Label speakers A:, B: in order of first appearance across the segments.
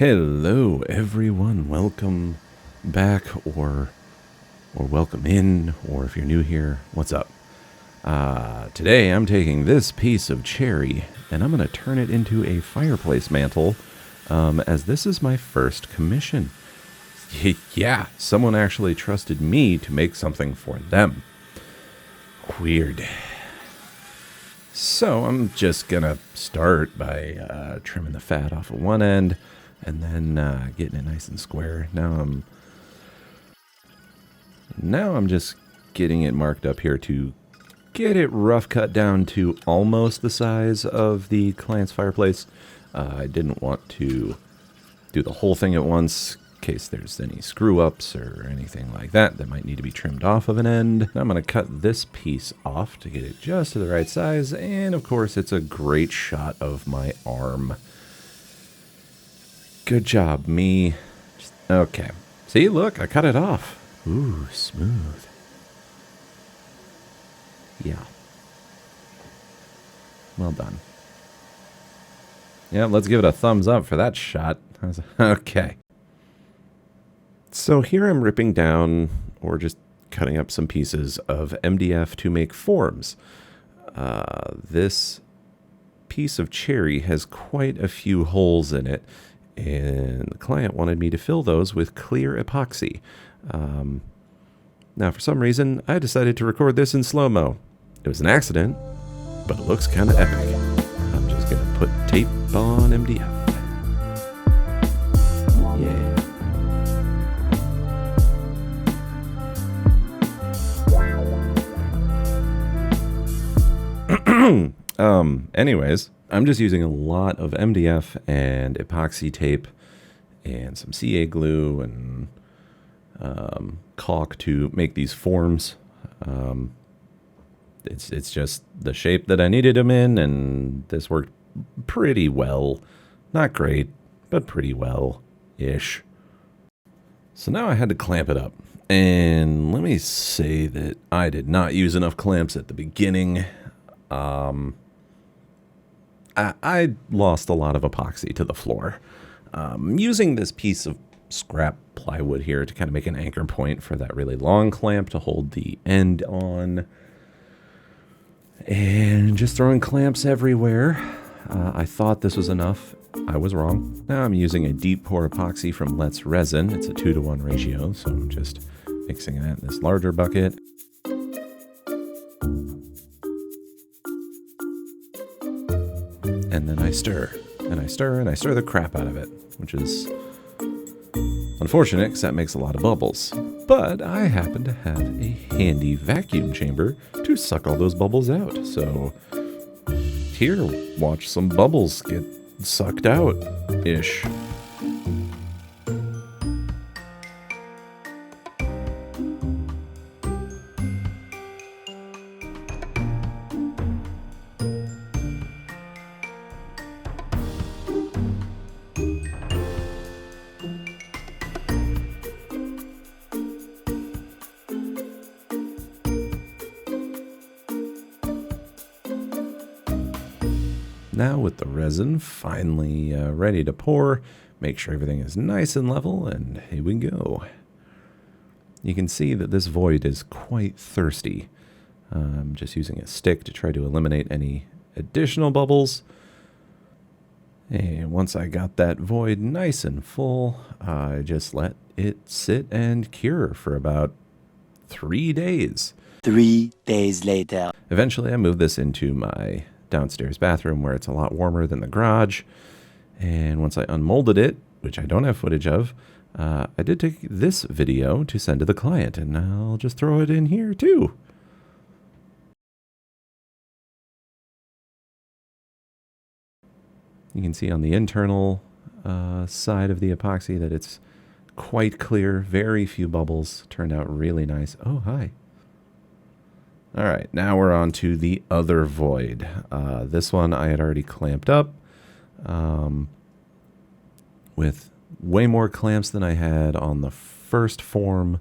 A: Hello everyone, welcome back or welcome in, or if you're new here, what's up? Today I'm taking this piece of cherry and I'm going to turn it into a fireplace mantle, as this is my first commission. Yeah, someone actually trusted me to make something for them. Weird. So I'm just going to start by trimming the fat off of one end, and then getting it nice and square. Now I'm just getting it marked up here to get it rough cut down to almost the size of the client's fireplace. I didn't want to do the whole thing at once in case there's any screw ups or anything like that might need to be trimmed off of an end. I'm going to cut this piece off to get it just to the right size, and of course it's a great shot of my arm. Good job, me. Okay. See, look, I cut it off. Ooh, smooth. Yeah. Well done. Yeah, let's give it a thumbs up for that shot. Okay. So here I'm ripping down, or just cutting up some pieces of MDF to make forms. This piece of cherry has quite a few holes in it, and the client wanted me to fill those with clear epoxy. Now, for some reason, I decided to record this in slow-mo. It was an accident, but it looks kind of epic. I'm just going to put tape on MDF. Yeah. Anyways, I'm just using a lot of MDF and epoxy tape and some CA glue and caulk to make these forms. It's just the shape that I needed them in, and this worked pretty well. Not great, but pretty well-ish. So now I had to clamp it up. And let me say that I did not use enough clamps at the beginning. I lost a lot of epoxy to the floor. Using this piece of scrap plywood here to kind of make an anchor point for that really long clamp to hold the end on. And just throwing clamps everywhere. I thought this was enough. I was wrong. Now I'm using a deep pour epoxy from Let's Resin. It's a 2-to-1 ratio, so I'm just mixing that in this larger bucket. And then I stir, and I stir, and I stir the crap out of it, which is unfortunate because that makes a lot of bubbles. But I happen to have a handy vacuum chamber to suck all those bubbles out. So here, watch some bubbles get sucked out-ish. Now with the resin finally ready to pour, make sure everything is nice and level, and here we go. You can see that this void is quite thirsty. I'm just using a stick to try to eliminate any additional bubbles. And once I got that void nice and full, I just let it sit and cure for about 3 days.
B: 3 days later.
A: Eventually I moved this into my downstairs bathroom where it's a lot warmer than the garage. And once I unmolded it, which I don't have footage of, I did take this video to send to the client, and I'll just throw it in here too. You can see on the internal side of the epoxy that it's quite clear, very few bubbles, turned out really nice. Oh, hi. All right, now we're on to the other void. This one I had already clamped up with way more clamps than I had on the first form.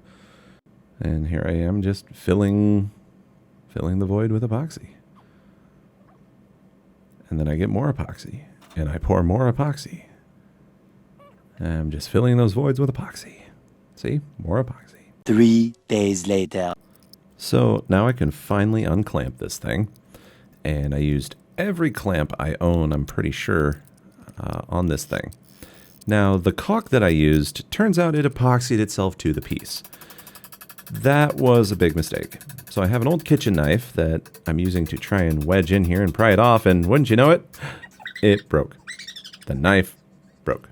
A: And here I am just filling the void with epoxy. And then I get more epoxy, and I pour more epoxy. I'm just filling those voids with epoxy. See? More epoxy.
B: 3 days later.
A: So now I can finally unclamp this thing. And I used every clamp I own, I'm pretty sure, on this thing. Now, the caulk that I used, turns out it epoxied itself to the piece. That was a big mistake. So I have an old kitchen knife that I'm using to try and wedge in here and pry it off, and wouldn't you know it, it broke. The knife broke.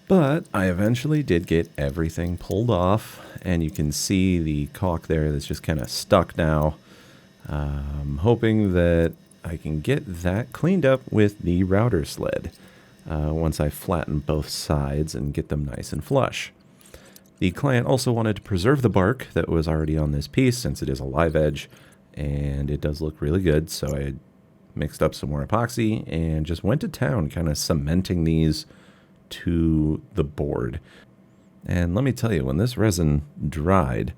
A: But I eventually did get everything pulled off, and you can see the caulk there that's just kind of stuck now. I'm hoping that I can get that cleaned up with the router sled once I flatten both sides and get them nice and flush. The client also wanted to preserve the bark that was already on this piece since it is a live edge, and it does look really good, so I mixed up some more epoxy and just went to town kind of cementing these to the board. And let me tell you, when this resin dried,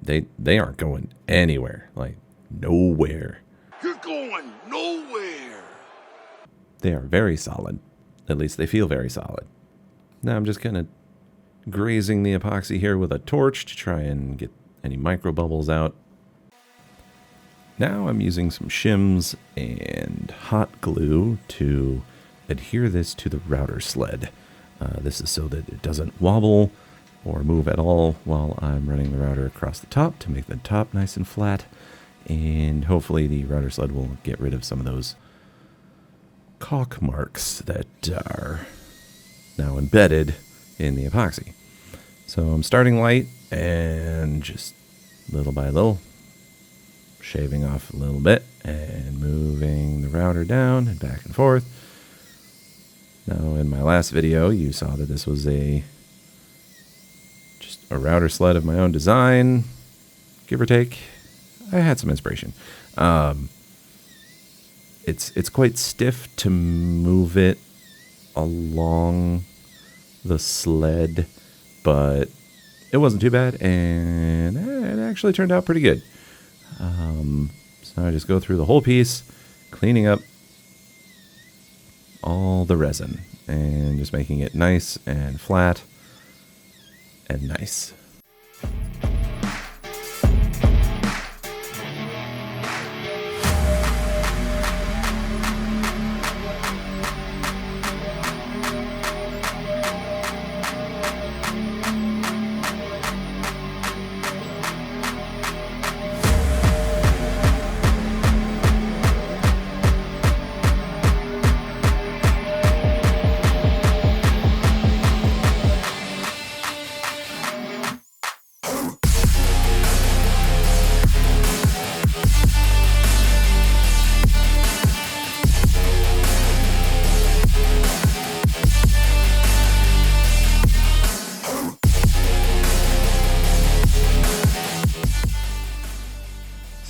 A: they aren't going anywhere, like nowhere.
C: You're going nowhere.
A: They are very solid. At least they feel very solid. Now I'm just kind of grazing the epoxy here with a torch to try and get any micro bubbles out. Now I'm using some shims and hot glue to adhere this to the router sled. This is so that it doesn't wobble or move at all while I'm running the router across the top to make the top nice and flat. And hopefully the router sled will get rid of some of those caulk marks that are now embedded in the epoxy. So I'm starting light and just little by little shaving off a little bit and moving the router down and back and forth. Now, in my last video, you saw that this was just a router sled of my own design, give or take. I had some inspiration. It's quite stiff to move it along the sled, but it wasn't too bad, and it actually turned out pretty good. So I just go through the whole piece, cleaning up all the resin and just making it nice and flat and nice.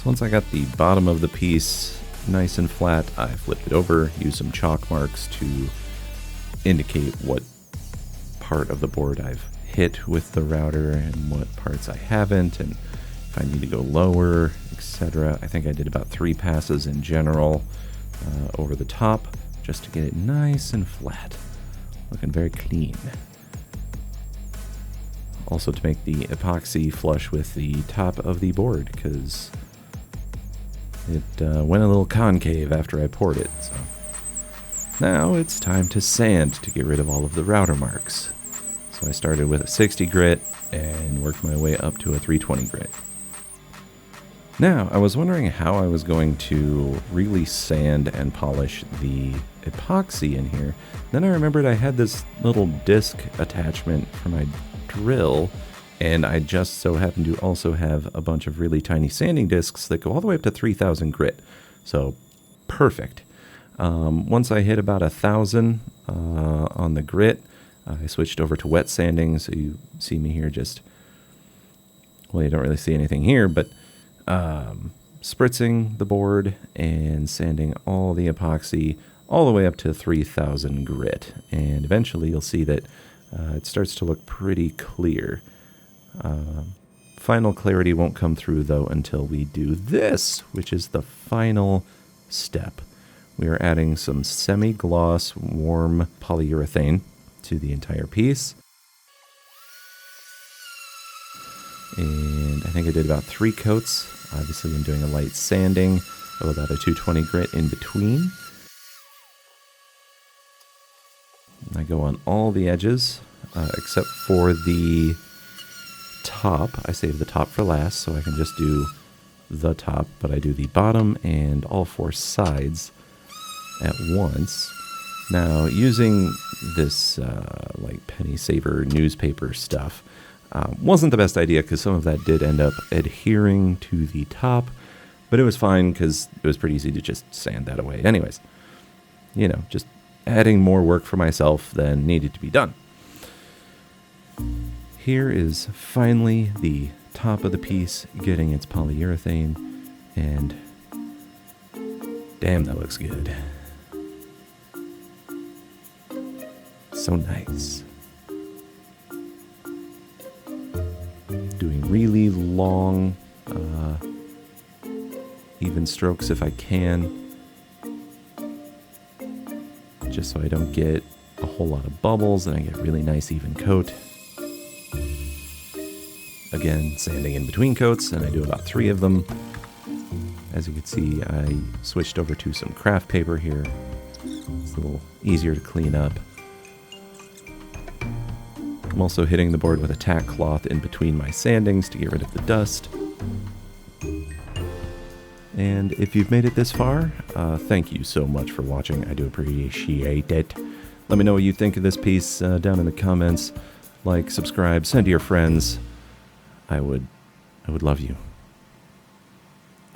A: Once I got the bottom of the piece nice and flat, I flipped it over, used some chalk marks to indicate what part of the board I've hit with the router and what parts I haven't, and if I need to go lower, etc. I think I did about 3 passes in general over the top just to get it nice and flat, looking very clean. Also to make the epoxy flush with the top of the board, because it went a little concave after I poured it. So now it's time to sand to get rid of all of the router marks. So I started with a 60 grit and worked my way up to a 320 grit. Now, I was wondering how I was going to really sand and polish the epoxy in here. Then I remembered I had this little disc attachment for my drill, and I just so happen to also have a bunch of really tiny sanding discs that go all the way up to 3,000 grit. So, perfect. Once I hit about 1,000 on the grit, I switched over to wet sanding, so you see me here just, well, you don't really see anything here, but spritzing the board and sanding all the epoxy all the way up to 3,000 grit. And eventually you'll see that it starts to look pretty clear. Final clarity won't come through, though, until we do this, which is the final step, we are adding some semi-gloss warm polyurethane to the entire piece. And I think I did about 3 coats. Obviously, I'm doing a light sanding of about a 220 grit in between. I go on all the edges, except for the top. I save the top for last, so I can just do the top, but I do the bottom and all 4 sides at once. Now, using this like penny saver newspaper stuff wasn't the best idea because some of that did end up adhering to the top, but it was fine because it was pretty easy to just sand that away. Anyways, you know, just adding more work for myself than needed to be done. Here is finally the top of the piece getting its polyurethane, and damn, that looks good. So nice. Doing really long, even strokes if I can, just so I don't get a whole lot of bubbles and I get a really nice even coat. Again, sanding in between coats, and I do about 3 of them. As you can see, I switched over to some craft paper here. It's a little easier to clean up. I'm also hitting the board with a tack cloth in between my sandings to get rid of the dust. And if you've made it this far, thank you so much for watching. I do appreciate it. Let me know what you think of this piece down in the comments. Like, subscribe, send to your friends. I would love you.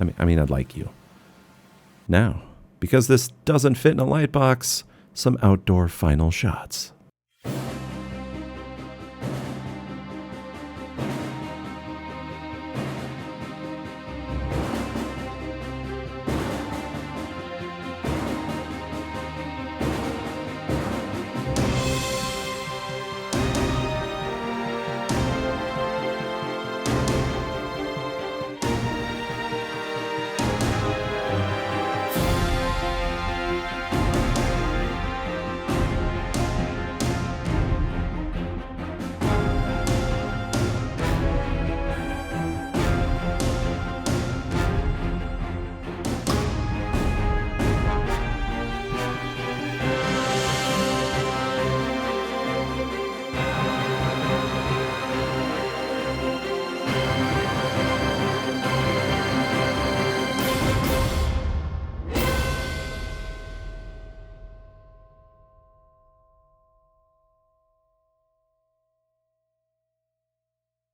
A: I mean, I'd like you. Now, because this doesn't fit in a light box, some outdoor final shots.